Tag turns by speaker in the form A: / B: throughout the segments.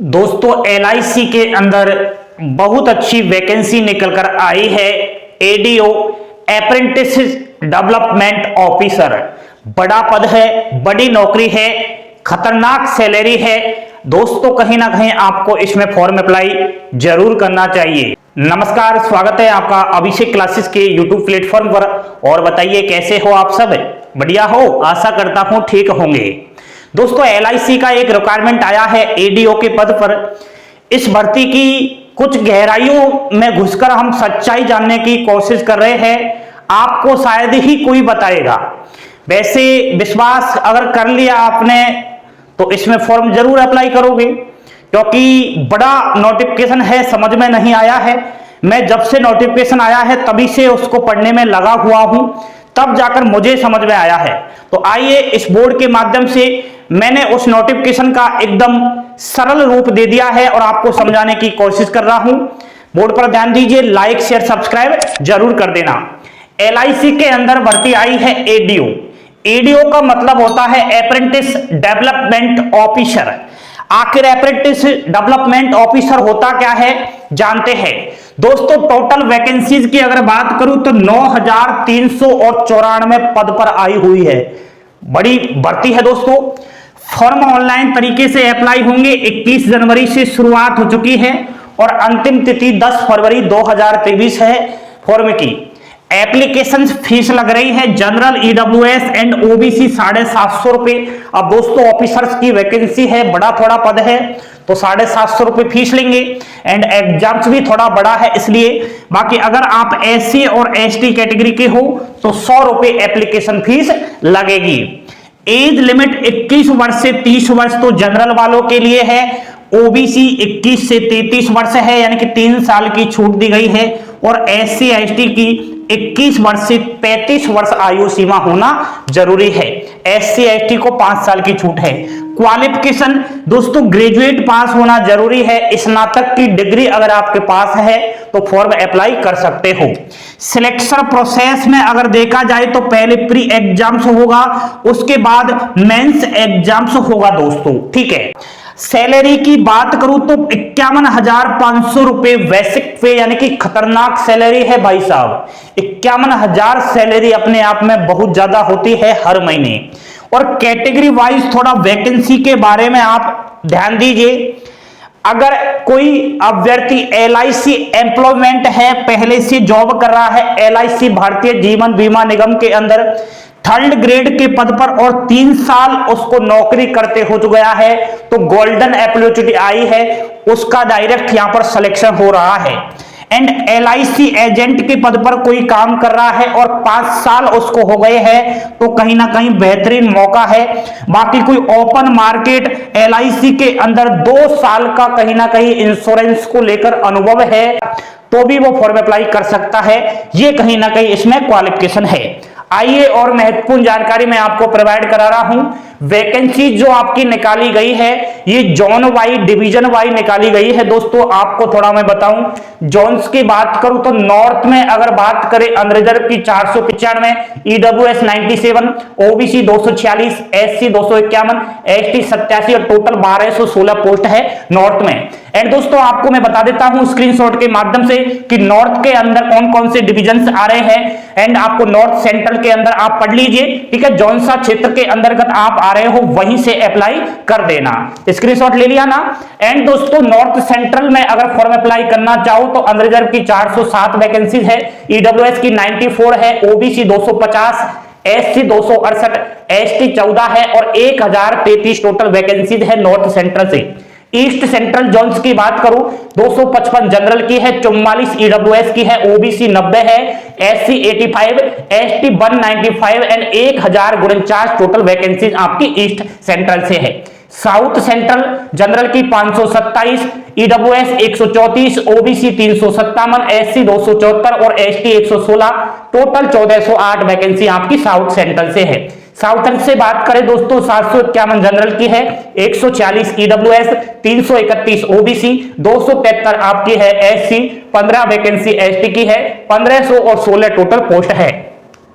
A: दोस्तों एलआईसी के अंदर बहुत अच्छी वैकेंसी निकल कर आई है। एडीओ अप्रेंटिस डेवलपमेंट ऑफिसर, बड़ा पद है, बड़ी नौकरी है, खतरनाक सैलरी है। दोस्तों कहीं ना कहीं आपको इसमें फॉर्म अप्लाई जरूर करना चाहिए। नमस्कार, स्वागत है आपका अभिषेक क्लासेस के यूट्यूब प्लेटफॉर्म पर। और बताइए कैसे हो आप सब? बढ़िया हो? आशा करता हूं ठीक होंगे। दोस्तों एलआईसी का एक रिक्वायरमेंट आया है एडीओ के पद पर। इस भर्ती की कुछ गहराइयों में घुसकर हम सच्चाई जानने की कोशिश कर रहे हैं। आपको शायद ही कोई बताएगा। वैसे विश्वास अगर कर लिया आपने तो इसमें फॉर्म जरूर अप्लाई करोगे, क्योंकि बड़ा नोटिफिकेशन है, समझ में नहीं आया है। मैं जब से नोटिफिकेशन आया है तभी से उसको पढ़ने में लगा हुआ हूं, तब जाकर मुझे समझ में आया है। तो आइए इस बोर्ड के माध्यम से मैंने उस नोटिफिकेशन का एकदम सरल रूप दे दिया है और आपको समझाने की कोशिश कर रहा हूं। बोर्ड पर ध्यान दीजिए, लाइक शेयर सब्सक्राइब जरूर कर देना। एलआईसी के अंदर भर्ती आई है एडीओ। एडीओ का मतलब होता है अप्रेंटिस डेवलपमेंट ऑफिसर। आखिर अप्रेंटिस डेवलपमेंट ऑफिसर होता क्या है जानते हैं। दोस्तों टोटल वैकेंसीज की अगर बात करूं तो 9394 पद पर आई हुई है। बड़ी भर्ती है दोस्तों। फॉर्म ऑनलाइन तरीके से अप्लाई होंगे। 21 जनवरी से शुरुआत हो चुकी है और अंतिम तिथि 10 फरवरी 2023 है। फॉर्म की एप्लीकेशन फीस लग रही है जनरल, ईडब्ल्यूएस एंड ओबीसी 750 रुपए। अब दोस्तों ऑफिसर्स की वैकेंसी है, बड़ा थोड़ा पद है तो 750 रुपए फीस लेंगे। एंड एग्जाम्स भी थोड़ा बड़ा है इसलिए। बाकी अगर आप एससी और एसटी कैटेगरी के हो तो 100 रुपए एप्लीकेशन फीस लगेगी। एज लिमिट 21 वर्ष से 30 वर्ष तो जनरल वालों के लिए है। ओबीसी 21 से 33 वर्ष है, यानी कि 3 साल की छूट दी गई है। और एससी एसटी की 21 वर्ष से 35 वर्ष आयु सीमा होना जरूरी है। एससी एसटी को 5 साल की छूट है। क्वालिफिकेशन दोस्तों ग्रेजुएट पास होना जरूरी है। स्नातक की डिग्री अगर आपके पास है तो फॉर्म अप्लाई कर सकते हो। सिलेक्शन प्रोसेस में अगर देखा जाए तो पहले प्री एग्जाम्स होगा, उसके बाद मेंस एग्जाम्स होगा दोस्तों, ठीक है। सैलरी की बात करूं तो 51,500 रुपए बेसिक पे, यानी कि खतरनाक सैलरी है भाई साहब। 51,000 सैलरी अपने आप में बहुत ज्यादा होती है हर महीने। और कैटेगरी वाइज थोड़ा वैकेंसी के बारे में आप ध्यान दीजिए। अगर कोई अभ्यर्थी एलआईसी एम्प्लॉयमेंट है, पहले से जॉब कर रहा है एलआईसी भारतीय जीवन बीमा निगम के अंदर 3rd ग्रेड के पद पर और 3 साल उसको नौकरी करते हो गया है तो गोल्डन एप्लिट्यूड आई है, उसका डायरेक्ट यहां पर सिलेक्शन हो रहा है। एंड एलआईसी एजेंट के पद पर कोई काम कर रहा है और 5 साल उसको हो गए हैं तो कहीं ना कहीं बेहतरीन मौका है। बाकी कोई ओपन मार्केट एलआईसी के अंदर 2 साल का कहीं ना कहीं इंश्योरेंस को लेकर अनुभव है तो भी वो फॉर्म अप्लाई कर सकता है। ये कहीं ना कहीं इसमें क्वालिफिकेशन है। आइए और महत्वपूर्ण जानकारी मैं आपको प्रोवाइड करा रहा हूं। वैकेंसी जो आपकी निकाली गई है ये जोन वाइज, डिवीजन वाइज निकाली गई है दोस्तों। आपको थोड़ा मैं बताऊं, जोन्स की बात करूं तो नॉर्थ में अगर बात करें अनरिजर्व की 495, ईडब्ल्यूएस 97, ओबीसी 246, एससी 251, एसटी 87 और टोटल 1216 पोस्ट है नॉर्थ में। एंड दोस्तों आपको मैं बता देता हूं स्क्रीनशॉट के माध्यम से कि नॉर्थ के अंदर कौन कौन से डिविजन आ रहे हैं। एंड आपको नॉर्थ सेंट्रल के अंदर आप पढ़ लीजिए, ठीक है। जौन सा क्षेत्र के अंतर्गत आप आ रहे हो वहीं से अप्लाई कर देना। स्क्रीनशॉट ले लिया ना। एंड दोस्तों नॉर्थ सेंट्रल में अगर फॉर्म अप्लाई करना चाहो तो अनरिजर्व की 407 वैकेंसी है, ईडब्ल्यूएस की 94 है, ओबीसी 250, एससी 268, एसटी 14 है और 1033 टोटल वैकेंसीज है नॉर्थ सेंट्रल से। ईस्ट सेंट्रल जोन्स की बात करूं 255 जनरल की है, 44 ईडब्ल्यूएस की है, ओबीसी 90 है, SC 85, ST 195 and 1049 total vacancies आपकी ईस्ट सेंट्रल से है। साउथ सेंट्रल जनरल की 527, ईडब्ल्यूएस 134, ओबीसी 357, एससी 274 और एसटी 116, टोटल 1408 वैकेंसी आपकी साउथ सेंट्रल से है। साउथर्न से बात करें दोस्तों 751 जनरल की है, 140 ईडब्ल्यूएस, 331 ओबीसी, 273 आपकी है एससी, 15 वैकेंसी एसटी की है, 1500 और 16 टोटल पोस्ट है।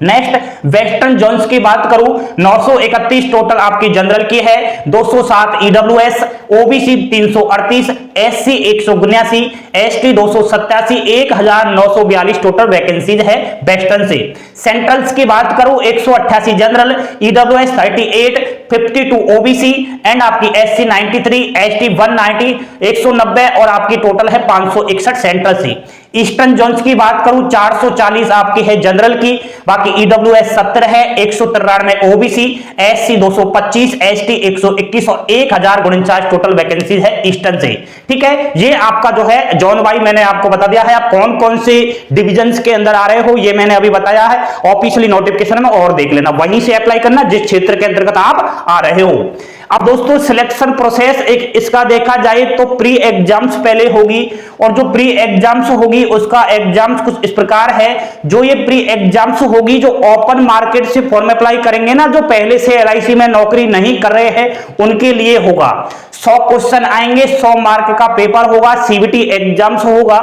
A: नेक्स्ट वेस्टर्न जोन्स की बात करूं 931 टोटल आपकी जनरल की है, 207 EWS, OBC 338, SC 179, ST 287, 1942 total vacancies है वेस्टर्न से। सेंट्रल्स की बात करूं 188 जनरल, ईडब्ल्यूएस 38, 52 ओबीसी एंड आपकी एससी 93, एसटी 190, 190 और आपकी टोटल है 561 सेंट्रल से। ईस्टर्न जोन्स की बात करूं 440 आपकी है जनरल की, बाकी ईडब्ल्यूएस 70 है, 193 ओबीसी, एससी 225, एसटी 121 और 1049 टोटल वैकेंसी है ईस्टर्न से। ठीक है, ये आपका जो है जोन वाइज मैंने आपको बता दिया है। आप कौन कौन से डिविजन्स के अंदर आ रहे हो ये मैंने अभी बताया है, ऑफिशियली नोटिफिकेशन में और देख लेना, वहीं से अप्लाई करना जिस क्षेत्र के अंतर्गत आप आ रहे हो। अब दोस्तों सिलेक्शन प्रोसेस एक इसका देखा जाए तो प्री एग्जाम्स पहले होगी, और जो प्री एग्जाम्स होगी उसका एग्जाम्स कुछ इस प्रकार है। जो ये प्री एग्जाम्स होगी, जो ओपन मार्केट से फॉर्म अप्लाई करेंगे ना, जो पहले से एलआईसी में नौकरी नहीं कर रहे हैं उनके लिए होगा। 100 क्वेश्चन आएंगे, 100 मार्क का पेपर होगा, सीबीटी एग्जाम्स होगा।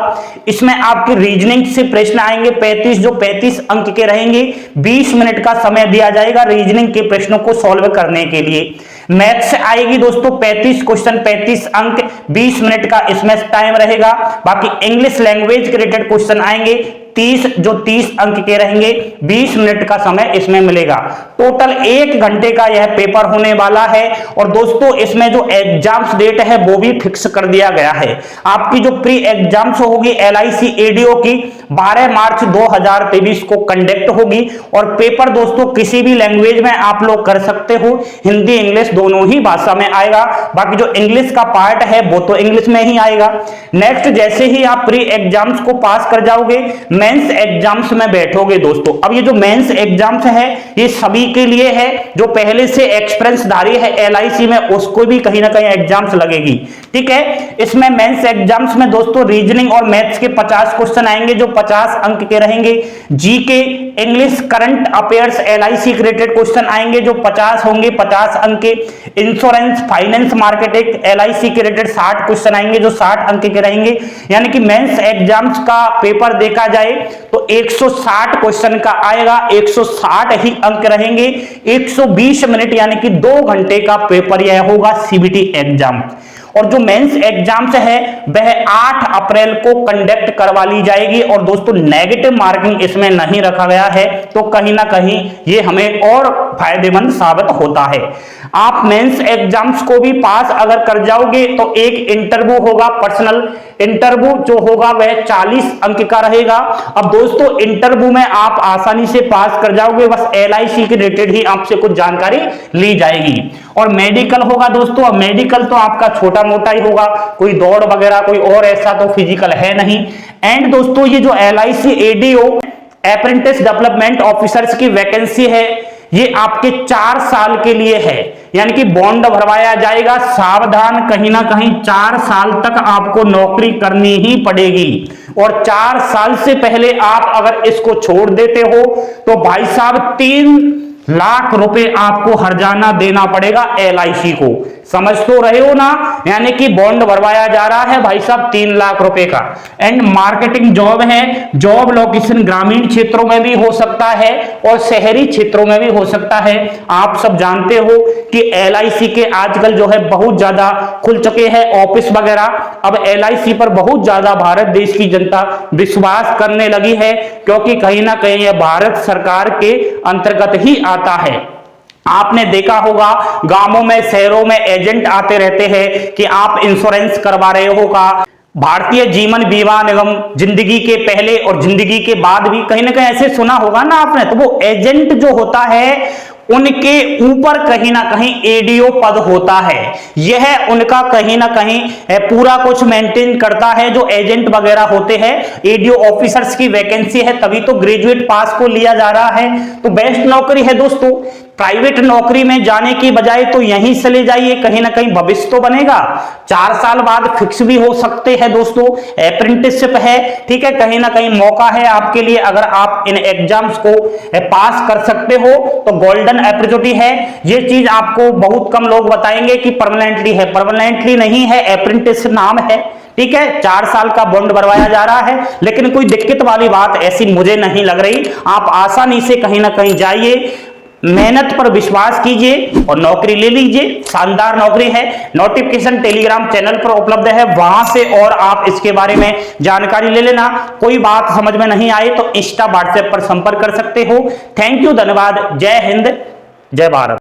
A: इसमें आपकी रीजनिंग से प्रश्न आएंगे 35, जो 35 अंक के रहेंगे। 20 मिनट का समय दिया जाएगा रीजनिंग के प्रश्नों को सॉल्व करने के लिए। मैथ्स आएगी दोस्तों 35 क्वेश्चन, 35 अंक, 20 मिनट का इसमें टाइम रहेगा। बाकी इंग्लिश लैंग्वेज के रिलेटेड क्वेश्चन आएंगे 30, जो 30 अंक के रहेंगे, 20 मिनट का समय इसमें मिलेगा। टोटल 1 घंटे का यह पेपर होने वाला है। और दोस्तों इसमें जो एग्जाम्स डेट है वो भी फिक्स कर दिया गया है। आपकी जो प्री एग्जाम्स होगी एलआईसी एडीओ की 12 मार्च 2023 को कंडक्ट होगी। और पेपर दोस्तों किसी भी लैंग्वेज में आप लोग कर सकते हो, हिंदी इंग्लिश दोनों ही भाषा में आएगा। बाकी जो इंग्लिश का पार्ट है वो तो इंग्लिश में ही आएगा। नेक्स्ट, जैसे ही आप प्री एग्जाम्स को पास कर जाओगे मेंस एग्जाम्स में बैठोगे दोस्तों। अब ये जो मेंस एग्जाम्स है ये सभी के लिए है, जो पहले से एक्सपीरियंस धारी है एलआईसी में उसको भी कहीं ना कहीं एग्जाम्स लगेगी। ठीक है, इसमें मेंस एग्जाम्स में दोस्तों रीजनिंग और मैथ्स के 50 क्वेश्चन आएंगे, जो 50 अंक के रहेंगे। GK, English, current affairs, LIC के रिलेटेड क्वेश्चन आएंगे जो 50 होंगे, 50 अंक के। इंश्योरेंस, फाइनेंस, मार्केटिंग, एलआईसी के रिलेटेड 60 क्वेश्चन आएंगे जो 60 अंक के रहेंगे। यानी कि मेंस एग्जाम्स का पेपर देखा जाए तो 160 क्वेश्चन का आएगा, 160 ही अंक रहेंगे, 120 मिनट यानी कि 2 घंटे का पेपर यह होगा सीबीटी एग्जाम। और जो मेंस एग्जाम्स है वह 8 अप्रैल को कंडक्ट करवा ली जाएगी। और दोस्तों नेगेटिव मार्किंग इसमें नहीं रखा गया है, तो कहीं ना कहीं ये हमें और फायदेमंद साबित होता है। आप मेंस एग्जाम्स को भी पास अगर कर जाओगे तो एक इंटरव्यू होगा, पर्सनल इंटरव्यू जो होगा वह 40 अंक का रहेगा। अब दोस्तों इंटरव्यू में आप आसानी से पास कर जाओगे, बस एलआईसी के रिलेटेड ही आपसे कुछ जानकारी ली जाएगी। और मेडिकल होगा दोस्तों, अब मेडिकल तो आपका छोटा मोटा ही होगा, कोई दौड़ वगैरह कोई और ऐसा तो फिजिकल है नहीं। एंड दोस्तों ये जो LIC ADO apprentice development officers की वैकेंसी है ये आपके 4 साल के लिए है, यानी कि बॉन्ड भरवाया जाएगा। सावधान, कहीं ना कहीं 4 साल तक आपको नौकरी करनी ही पड़ेगी। और 4 साल से पहले आप अगर इसको छोड़ देते हो तो भाई साहब 3 लाख रुपए आपको हर्जाना देना पड़ेगा एलआईसी को। समझ तो रहे हो ना, यानी कि बॉन्ड भरवाया जा रहा है भाई साहब 3 लाख रुपए का। एंड मार्केटिंग जॉब है, जॉब लोकेशन ग्रामीण क्षेत्रों में भी हो सकता है और शहरी क्षेत्रों में भी हो सकता है। आप सब जानते हो कि एलआईसी के आजकल जो है बहुत ज्यादा खुल चुके हैं ऑफिस वगैरह। अब एलआईसी पर बहुत ज्यादा भारत देश की जनता विश्वास करने लगी है, क्योंकि कहीं ना कहीं यह भारत सरकार के अंतर्गत ही आता है। आपने देखा होगा गांवों में शहरों में एजेंट आते रहते हैं कि आप इंश्योरेंस करवा रहे हो का। भारतीय जीवन बीमा निगम जिंदगी के पहले और जिंदगी के बाद भी कहीं ना कहीं ऐसे सुना होगा ना आपने। तो वो एजेंट जो होता है उनके ऊपर कहीं ना कहीं एडीओ पद होता है, यह उनका कहीं ना कहीं पूरा कुछ मेंटेन करता है। जो एजेंट वगैरह होते हैं एडीओ ऑफिसर्स की वैकेंसी है, तभी तो ग्रेजुएट पास को लिया जा रहा है। तो बेस्ट नौकरी है दोस्तों, प्राइवेट नौकरी में जाने की बजाय तो यहीं चले जाइए, कहीं ना कहीं भविष्य तो बनेगा। 4 साल बाद फिक्स भी हो सकते हैं दोस्तों, अप्रेंटिसशिप है। ठीक है, कहीं ना कहीं मौका है आपके लिए, अगर आप इन एग्जाम्स को पास कर सकते हो तो गोल्डन अपॉर्चुनिटी है। ये चीज आपको बहुत कम लोग बताएंगे कि परमानेंटली है, परमानेंटली नहीं है, अप्रेंटिस नाम है। ठीक है, 4 साल का बॉन्ड भरवाया जा रहा है, लेकिन कोई दिक्कत वाली बात ऐसी मुझे नहीं लग रही। आप आसानी से कहीं ना कहीं जाइए, मेहनत पर विश्वास कीजिए और नौकरी ले लीजिए। शानदार नौकरी है। नोटिफिकेशन टेलीग्राम चैनल पर उपलब्ध है, वहां से और आप इसके बारे में जानकारी ले लेना। कोई बात समझ में नहीं आए तो इंस्टा व्हाट्सएप पर संपर्क कर सकते हो। थैंक यू, धन्यवाद। जय हिंद, जय भारत।